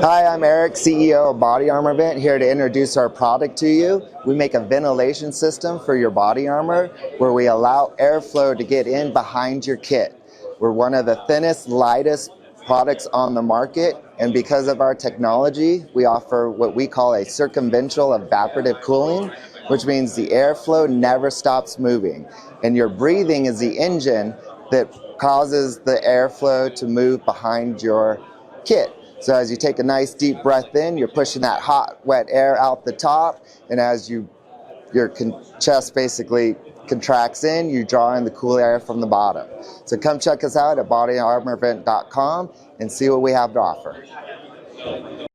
Hi, I'm Eric, CEO of Body Armor Vent, here to introduce our product to you. We make a ventilation system for your body armor where we allow airflow to get in behind your kit. We're one of the thinnest, lightest products on the market, and because of our technology, we offer what we call a circumventional evaporative cooling, which means the airflow never stops moving. And your breathing is the engine that causes the airflow to move behind your kit. So as you take a nice deep breath in, you're pushing that hot, wet air out the top, and as your chest basically contracts in, you draw in the cool air from the bottom. So come check us out at BodyArmorNews.com and see what we have to offer.